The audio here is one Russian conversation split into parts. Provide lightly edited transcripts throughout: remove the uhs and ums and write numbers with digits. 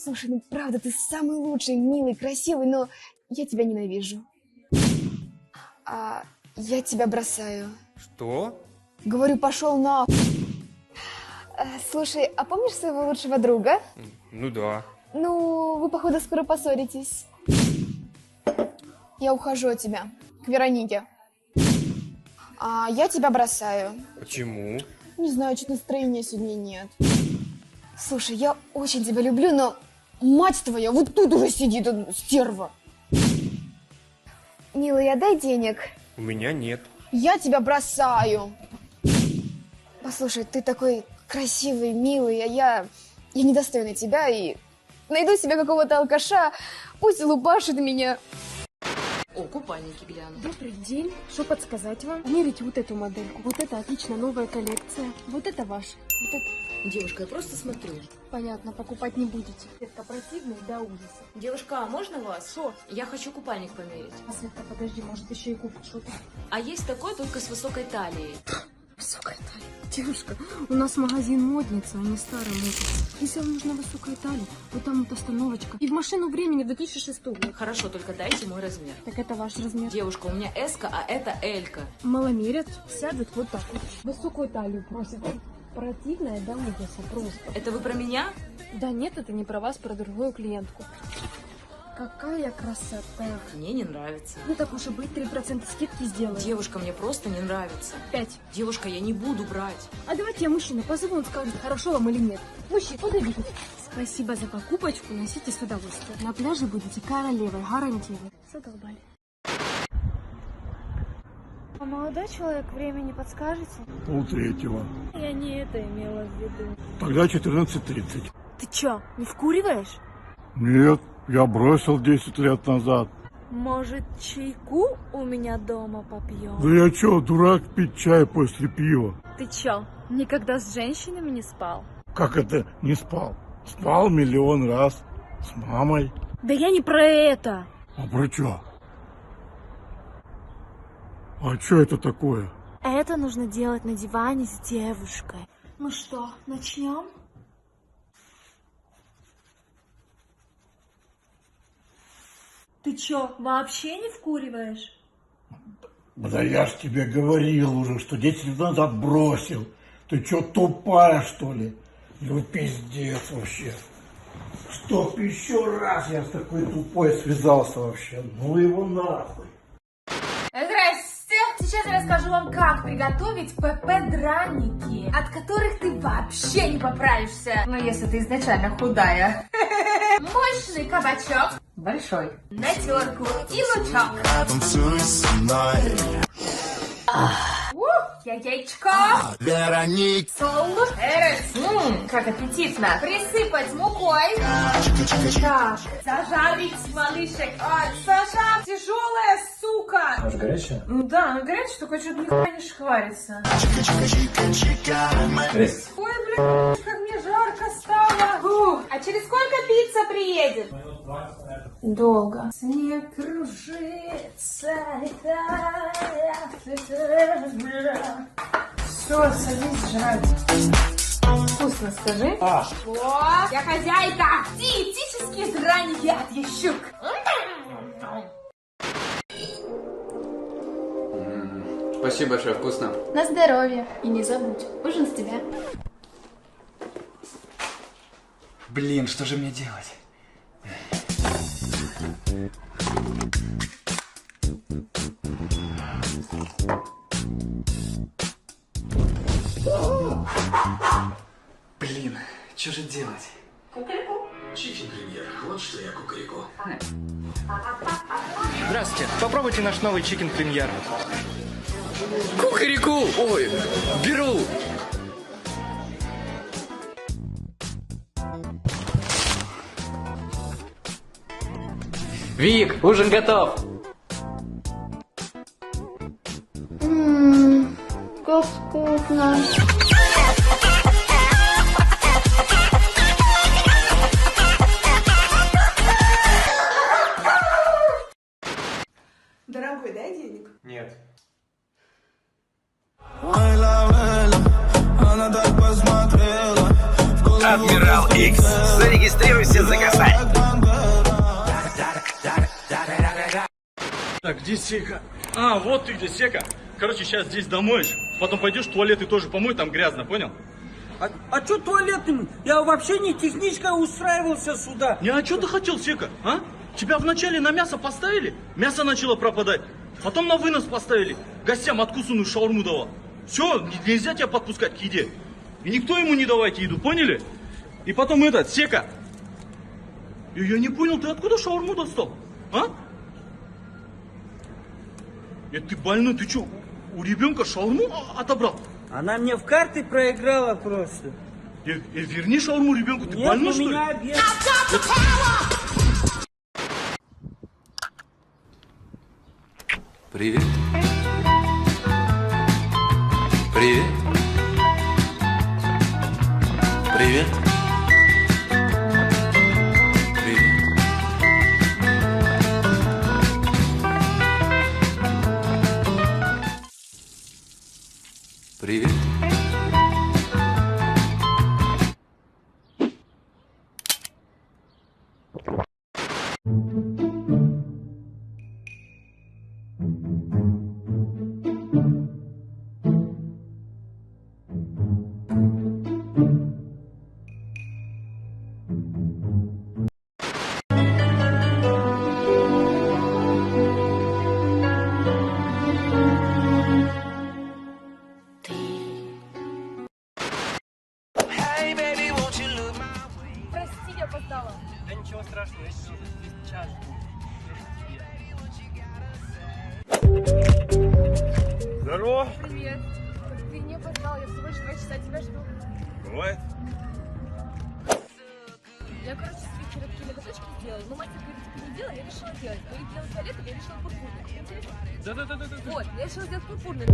Слушай, ну правда, ты самый лучший, милый, красивый, но я тебя ненавижу. Я тебя бросаю. Что? Говорю, пошел на... Слушай, а помнишь своего лучшего друга? Ну да. Ну, вы, походу, скоро поссоритесь. Я ухожу от тебя, к Веронике. Я тебя бросаю. Почему? Не знаю, что-то настроения сегодня нет. Слушай, я очень тебя люблю, но мать твоя вот тут уже сидит, стерва. Милый, отдай денег. У меня нет. Я тебя бросаю. Послушай, ты такой красивый, милый, а я недостойна тебя и найду себе какого-то алкаша, пусть лупашит меня. О, купальники гляну. Добрый день. Что подсказать вам? Мерите вот эту модельку. Вот это отлично, новая коллекция. Вот это ваш. Вот это... Девушка, я просто смотрю. Понятно, покупать не будете. Это противный до ужаса. Девушка, а можно вас? Что? Я хочу купальник померить. Светка, подожди, может еще и купит что-то. А есть такой, только с высокой талией. Высокая талия. Девушка, у нас магазин модница, а не старая модница. Если вам нужна высокая талия, вот там вот остановочка. И в машину времени 2006 год. Хорошо, только дайте мой размер. Так это ваш размер. Девушка, у меня S-ка, а это L-ка. Маломерят, сядут вот так вот. Высокую талию просят. Противная до ужаса просто. Это вы про меня? Да нет, это не про вас, про другую клиентку. Какая красота. Мне не нравится. Ну так уж и быть, 3% скидки сделаю. Девушка, мне просто не нравится. 5. Девушка, я не буду брать. А давайте я мужчина позову, он скажет, хорошо вам или нет. Мужчина, подойдите. Спасибо за покупочку, носите с удовольствием. На пляже будете королевой, гарантирую. Задолбали. А молодой человек, время не подскажете? 2:30. Я не это имела в виду. Тогда 14:30. Ты чё, не вкуриваешь? Нет, я бросил 10 лет назад. Может, чайку у меня дома попьем? Да я чё, дурак, пить чай после пива? Ты чё, никогда с женщинами не спал? Как это не спал? Спал миллион раз. С мамой. Да я не про это! А про чё? А чё это такое? Это нужно делать на диване с девушкой. Ну что, начнем? Ты чё, вообще не вкуриваешь? Да я ж тебе говорил уже, что 10 лет назад бросил. Ты чё, тупая, что ли? Ну пиздец вообще. Чтоб еще раз я с такой тупой связался вообще. Ну его нахуй. Здрасте! Сейчас я расскажу вам, как приготовить ПП-драники, от которых ты вообще не поправишься. Ну, если ты изначально худая. Мощный кабачок. Большой. На терку и лучок. Яичко. Вероник. Сол. Перец. Как аппетитно. Присыпать мукой. Так, зажарить малышек. Саша, тяжелая сука. Может, горячая? Ну да, она горячая, только что-то нихуя не шкварится. Ой, блядь, как мне жарко стало. Фух. А через сколько пицца приедет? Долго. Снег кружится. Все, садись жрать. Вкусно, скажи. О, я хозяйка. Диетические драники от Ящук. Спасибо большое, вкусно. На здоровье. И не забудь, ужин с тебя. Блин, что же мне делать? Блин, что же делать? Кукареку. Чикен-премьер. Вот что я кукареку. Здравствуйте, попробуйте наш новый чикен-премьер. Кукареку! Ой, беру! Вик, ужин готов! Как вкусно. Дорогой, дай денег. Нет. Она так посмотрела, в Адмирал Икс. Зарегистрируйся за косарь. Так, где Сека? А, вот ты где, Сека. Короче, сейчас здесь домоешь, потом пойдешь в туалет и тоже помой, там грязно, понял? А что туалетным? Я вообще не техничка устраивался сюда. Не, а что ты хотел, Сека, а? Тебя вначале на мясо поставили, мясо начало пропадать. Потом на вынос поставили, гостям откусанную шаурму давал. Все, нельзя тебя подпускать к еде. И никто ему не давайте еду, поняли? И потом этот, Сека. Я не понял, ты откуда шаурму достал, а? Ты больной, ты что, у ребенка шаурму отобрал? Она мне в карты проиграла просто. Верни шаурму ребенку, ты Нет, больной, у что ли? меня обед. Привет. Привет. Привет. Привет. Прости, я опоздала. Да ничего страшного, я сидел здесь час. Здорово. Привет. Ты не опоздал, я всего лишь 2 часа тебя жду. Бывает. Я, короче, свои короткие ноготочки сделала, но мать говорит, ты не делай, я решила делать. Мы их делали туалет, я решила пурпурный. Интересно? Да. Вот, я решила сделать пурпурный.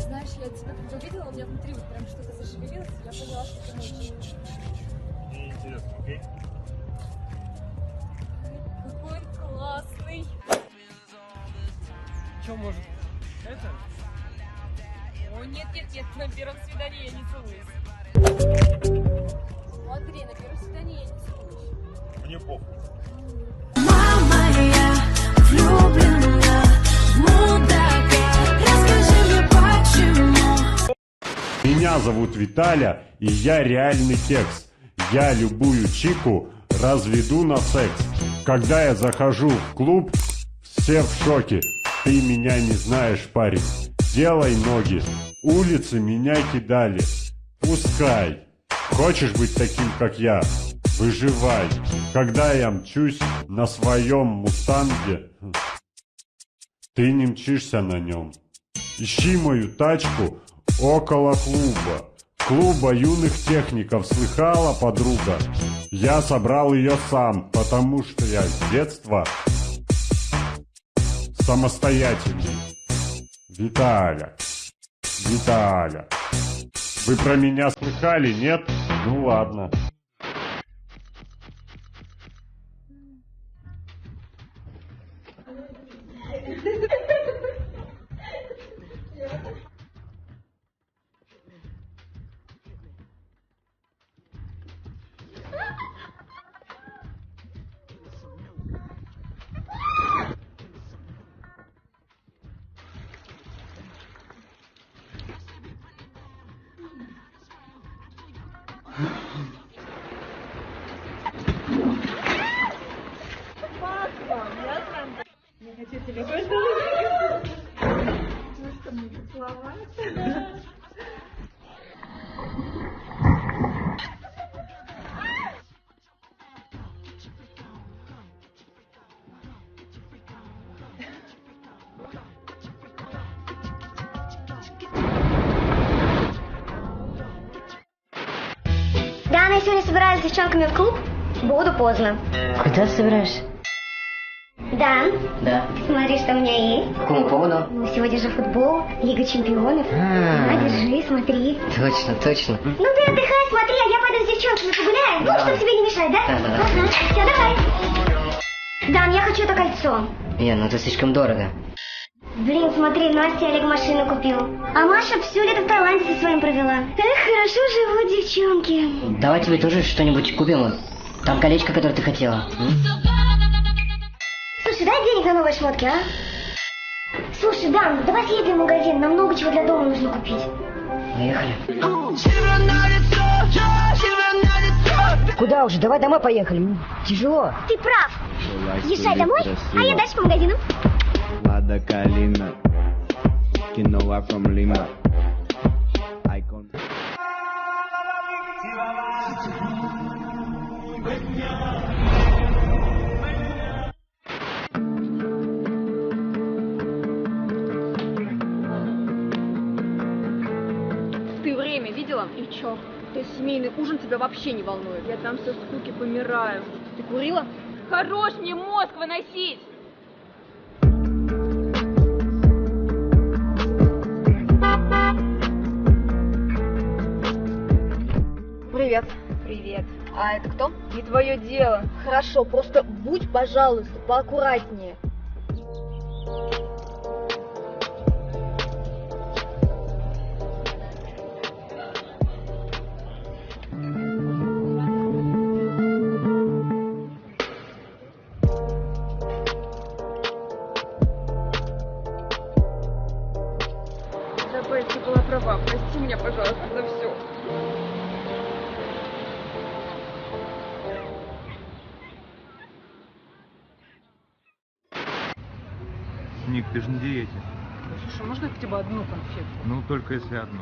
Знаешь, я тебя когда увидела, у меня внутри вот прям что-то зашевелилось, я поняла, что ты очень... Интересно, окей? Какой он классный. Что, может, это? О, нет, на первом свидании я не целуюсь. Смотри, на первом свидании я не целуюсь. Мне похуй. Мама, я влюблена в мудака. Расскажи мне, почему. Меня зовут Виталя, и я реальный кекс. Я любую чику разведу на секс. Когда я захожу в клуб, все в шоке. Ты меня не знаешь, парень. Делай ноги. Улицы меня кидали. Пускай. Хочешь быть таким, как я? Выживай. Когда я мчусь на своем мустанге, ты не мчишься на нем. Ищи мою тачку около клуба юных техников. Слыхала, подруга? Я собрал ее сам, потому что я с детства самостоятельный. Виталя. Вы про меня слыхали, нет? Ну ладно. Да, я сегодня собираюсь с девчонками в клуб. Буду поздно. Куда собираешься? Да. Да. Смотри, что у меня есть. По какому поводу? Ну, сегодня же футбол, Лига чемпионов. На, держи, смотри. Точно. Ну ты отдыхай, смотри, а я пойду с девчонками погуляю. Ну, чтобы тебе не мешать, да? Да. Ага. Все, давай. Да, я хочу это кольцо. Ну это слишком дорого. Блин, смотри, Настя Олег машину купил. А Маша все лето в Таиланде со своим провела. Эх, хорошо живут девчонки. Давай тебе тоже что-нибудь купим. Там колечко, которое ты хотела. Слушай, дай денег на новые шмотки, а? Слушай, Дан, давай съездим в магазин, нам много чего для дома нужно купить. Поехали. Куда уже? Давай домой поехали. Тяжело. Ты прав. Езжай домой, а я дальше по магазинам. Lada Kalina, Quinoa from Lima. Icon. Ты время видела? И чё? То есть семейный ужин тебя вообще не волнует? Я там со скуки помираю. Ты курила? Хорош мне мозг выносить! Привет. Привет. А это кто? Не твое дело. Хорошо, просто будь, пожалуйста, поаккуратнее. Забыл, ты была права. Прости меня, пожалуйста, за все. Ник, ты же на диете. Слушай, можно хотя бы одну конфетку? Ну, только если одну.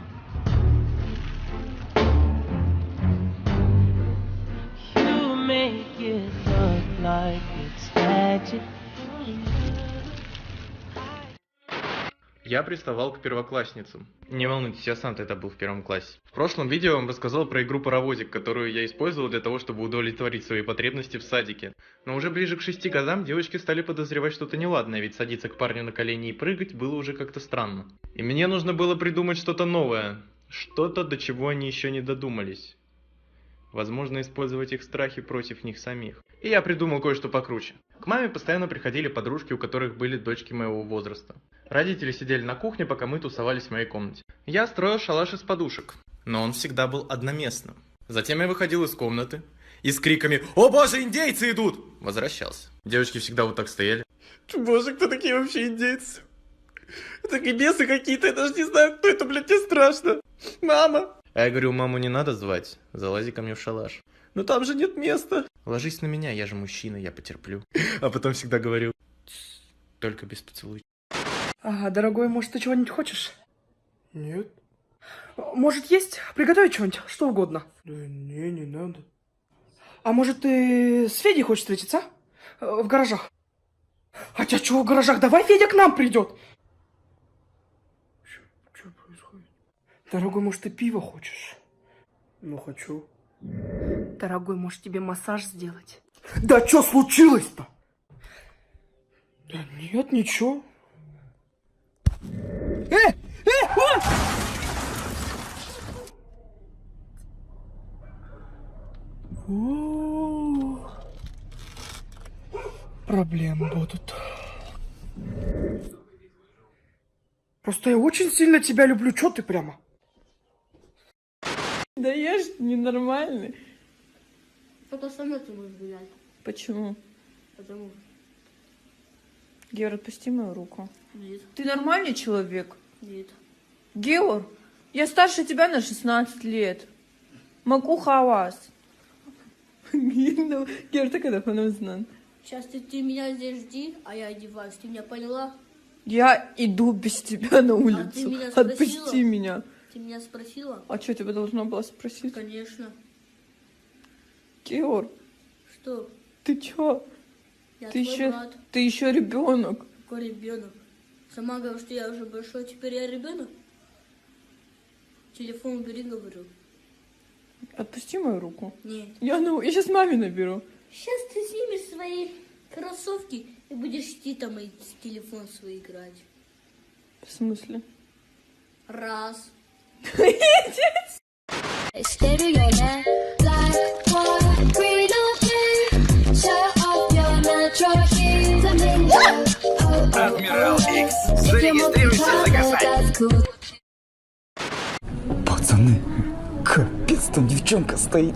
Я приставал к первоклассницам. Не волнуйтесь, я сам тогда был в первом классе. В прошлом видео я вам рассказал про игру «Паровозик», которую я использовал для того, чтобы удовлетворить свои потребности в садике. Но уже ближе к 6 годам девочки стали подозревать что-то неладное, ведь садиться к парню на колени и прыгать было уже как-то странно. И мне нужно было придумать что-то новое. Что-то, до чего они еще не додумались. Возможно, использовать их страхи против них самих. И я придумал кое-что покруче. К маме постоянно приходили подружки, у которых были дочки моего возраста. Родители сидели на кухне, пока мы тусовались в моей комнате. Я строил шалаш из подушек, но он всегда был одноместным. Затем я выходил из комнаты и с криками «О боже, индейцы идут!» возвращался. Девочки всегда вот так стояли. Боже, кто такие вообще индейцы? Это бесы какие-то, я даже не знаю, кто это, блядь, мне страшно. Мама! А я говорю, маму не надо звать, залази ко мне в шалаш. Но там же нет места. Ложись на меня, я же мужчина, я потерплю. А потом всегда говорю, только без поцелуй. Ага, дорогой, может, ты чего-нибудь хочешь? Нет. Может, есть? Приготовить что-нибудь? Что угодно. Да не надо. А может, ты с Федей хочешь встретиться? В гаражах. Хотя чего в гаражах? Давай Федя к нам придет. Что происходит? Дорогой, может, ты пиво хочешь? Ну, хочу. Дорогой, может, тебе массаж сделать? Да что случилось-то? Да нет, ничего. Проблемы будут. Просто я очень сильно тебя люблю. Чё ты прямо? Да я ж ненормальный. Только со мной ты будешь гулять. Почему? Потому что. Геор, отпусти мою руку. Нет. Ты нормальный человек? Нет. Геор, я старше тебя на 16 лет. Могу хавас. Геор, ты когда понузнан? Сейчас ты меня здесь жди, а я одеваюсь. Ты меня поняла? Я иду без тебя на улицу. ты меня спросила? Отпусти меня. Ты меня спросила? А что, тебя должна была спросить? Конечно. Геор. Что? Ты чё? Я ты твой еще, брат. ты еще ребенок. Какой ребенок? Сама говорю, что я уже большой, теперь я ребенок? Телефон убери, говорю. Отпусти мою руку. Нет. Я сейчас маме наберу. Сейчас ты снимешь свои кроссовки и будешь идти там и в телефон свой играть. В смысле? Раз. Адмирал. Генерал Икс. Зарегистрируйся за касание. Пацаны, капец, там девчонка стоит.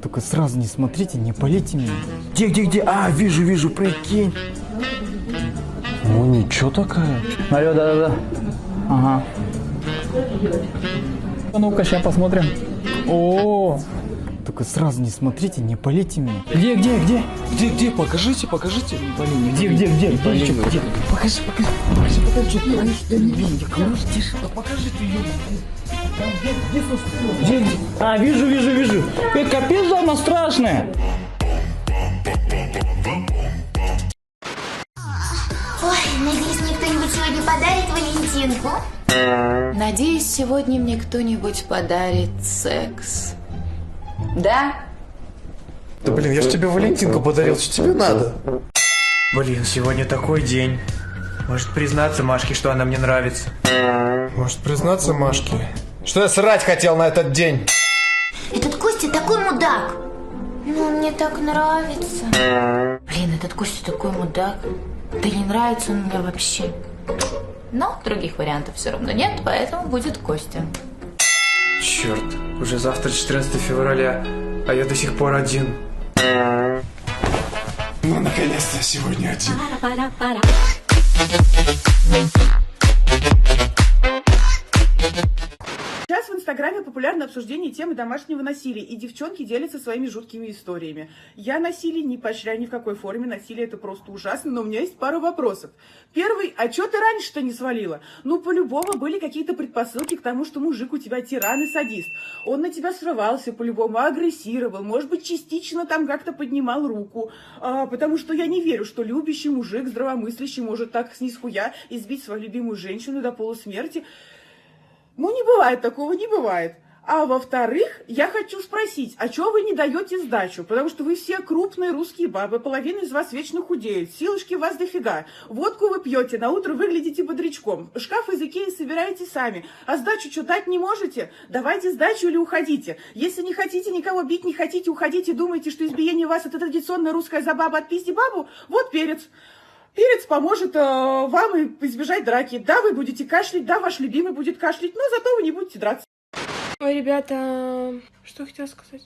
Только сразу не смотрите, не палите меня. Где? А, вижу, прикинь. Ну, ничего такая. Алло, да. Ага. Ну-ка, сейчас посмотрим. О, только сразу не смотрите, не палите меня. Где? Покажите. Блин, где? Покажи. Да не видно, кому тише. Покажи ты ее. Где? А, вижу. Капец, она страшная. Ой, надеюсь, мне кто-нибудь сегодня подарит Валентинку. Надеюсь, сегодня мне кто-нибудь подарит секс. Да? Да блин, я ж тебе Валентинку подарил, что тебе надо? Блин, сегодня такой день. Может признаться Машке, что она мне нравится? Может признаться Машке, что я срать хотел на этот день? Этот Костя такой мудак. Ну, он мне так нравится. Блин, этот Костя такой мудак. Да не нравится он мне вообще. Но других вариантов все равно нет, поэтому будет Костя. Черт, уже завтра 14 февраля, а я до сих пор один. Ну, наконец-то я сегодня один. Сейчас в Инстаграме популярно обсуждение темы домашнего насилия, и девчонки делятся своими жуткими историями. Я насилие не поощряю ни в какой форме, насилие это просто ужасно, но у меня есть пара вопросов. Первый, а чё ты раньше-то не свалила? Ну, по-любому были какие-то предпосылки к тому, что мужик у тебя тиран и садист. Он на тебя срывался, по-любому агрессировал, может быть, частично там как-то поднимал руку. Потому что я не верю, что любящий мужик, здравомыслящий, может так снизхуя избить свою любимую женщину до полусмерти. Ну, не бывает такого, не бывает. А во-вторых, я хочу спросить, а чего вы не даете сдачу? Потому что вы все крупные русские бабы, половина из вас вечно худеет, силушки у вас дофига. Водку вы пьете, на утро выглядите бодрячком. Шкаф из Икеи собираете сами. А сдачу что, дать не можете? Давайте сдачу или уходите. Если не хотите никого бить, не хотите, уходите, думаете, что избиение вас это традиционная русская забава «отпизди бабу», вот перец. Перец поможет вам избежать драки. Да, вы будете кашлять, да, ваш любимый будет кашлять, но зато вы не будете драться. Ой, ребята, что хотела сказать?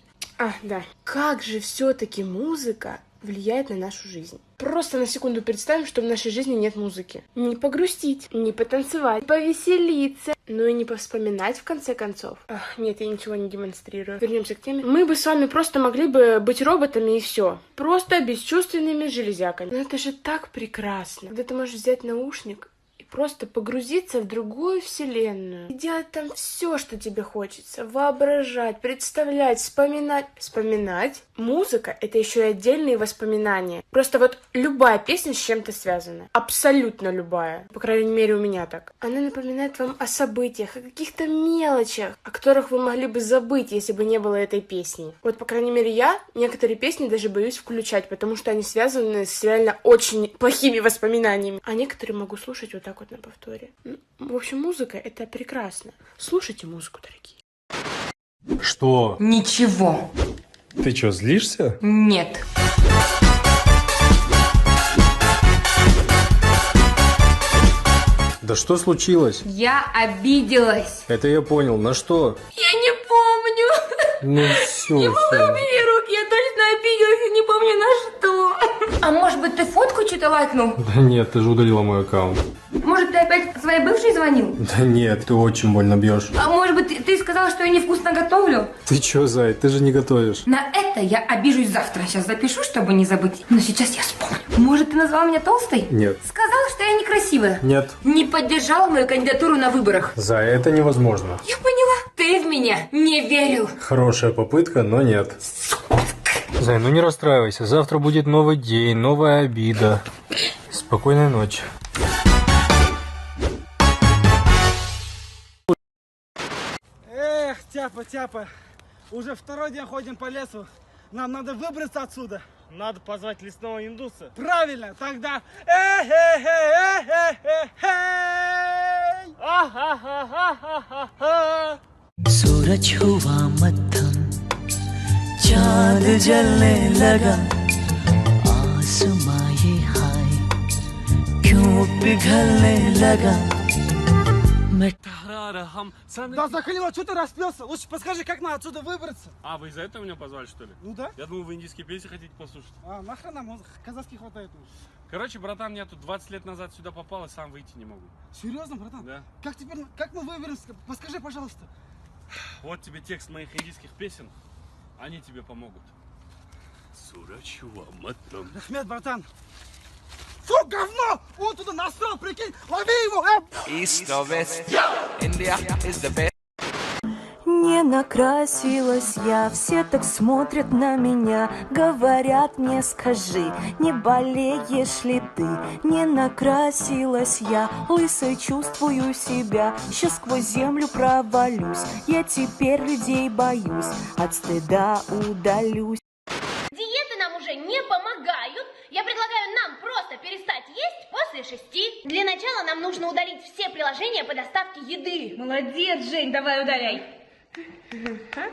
Да. Как же все-таки музыка влияет на нашу жизнь? Просто на секунду представим, что в нашей жизни нет музыки. Не погрустить, не потанцевать, повеселиться, ну и не повспоминать в конце концов. Нет, я ничего не демонстрирую. Вернемся к теме. Мы бы с вами просто могли бы быть роботами и все. Просто бесчувственными железяками. Но это же так прекрасно. Когда ты можешь взять наушник и просто погрузиться в другую вселенную. И делать там все, что тебе хочется. Воображать, представлять, вспоминать. Вспоминать. Музыка — это еще и отдельные воспоминания. Просто вот любая песня с чем-то связана. Абсолютно любая. По крайней мере, у меня так. Она напоминает вам о событиях, о каких-то мелочах, о которых вы могли бы забыть, если бы не было этой песни. Вот, по крайней мере, я некоторые песни даже боюсь включать, потому что они связаны с реально очень плохими воспоминаниями. А некоторые могу слушать вот так вот на повторе. В общем, музыка — это прекрасно. Слушайте музыку, дорогие. Что? Ничего. Ты что, злишься? Нет. Да что случилось? Я обиделась. Это я понял. На что? Я не помню. Ну все. Не убери руки, я точно обиделась и не помню на что. А может быть, ты фотку что-то лайкнул? Да нет, ты же удалила мой аккаунт. Может, ты опять своей бывшей звонил? Да нет, ты очень больно бьешь. А может быть, ты сказал, что я невкусно готовлю? Ты чё, зай, ты же не готовишь. На это я обижусь завтра. Сейчас запишу, чтобы не забыть. Но сейчас я вспомню. Может, ты назвал меня толстой? Нет. Сказал, что я некрасивая? Нет. Не поддержал мою кандидатуру на выборах? Зай, это невозможно. Я поняла. Ты в меня не верил. Хорошая попытка, но нет. Зай, ну не расстраивайся. Завтра будет новый день, новая обида. Спокойной ночи. Эх, тяпа, уже второй день ходим по лесу. Нам надо выбраться отсюда. Надо позвать лесного индуса. Правильно, тогда... सूरज हुआ मत्थम चांद जलने लगा आसमां ये हाय क्यों पिघलने लगा मैं Да захренела, что ты распелся? Лучше подскажи, как нам отсюда выбраться? А, вы из-за этого меня позвали, что ли? Ну да. Я думал, вы индийские песни хотите послушать. А, нахрена нам казахский хватает уже. Короче, братан, я тут 20 лет назад сюда попал и сам выйти не могу. Серьезно, братан? Да. Как теперь, как мы выберемся? Подскажи, пожалуйста. Вот тебе текст моих индийских песен. Они тебе помогут. Ахмед, братан. Фу, говно! Он туда насрал, прикинь! Лови его! East or West, India is the best. Не накрасилась я, все так смотрят на меня, говорят мне, скажи, не болеешь ли ты? Не накрасилась я, лысой чувствую себя, сейчас сквозь землю провалюсь, я теперь людей боюсь, от стыда удалюсь. Диеты нам уже не помогают. Я предлагаю нам просто перестать есть после 6. Для начала нам нужно удалить все приложения по доставке еды. Молодец, Жень, давай удаляй.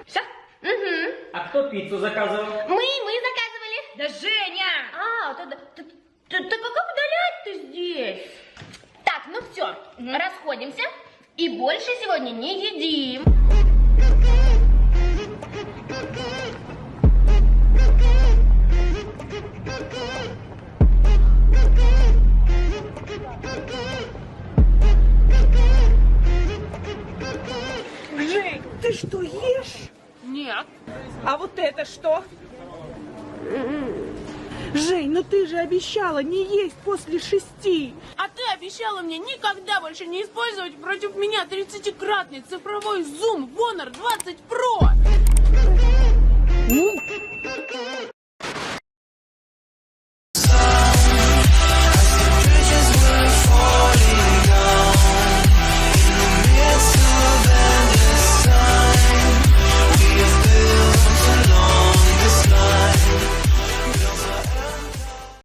Все? Угу. А кто пиццу заказывал? Мы заказывали. Да Женя! А, так как удалять-то здесь? Так, ну все, расходимся и больше сегодня не едим. Жень, ты что, ешь? Нет. А вот это что? Жень, ну ты же обещала не есть после 6. А ты обещала мне никогда больше не использовать против меня 30-кратный цифровой зум в Honor 20 Pro.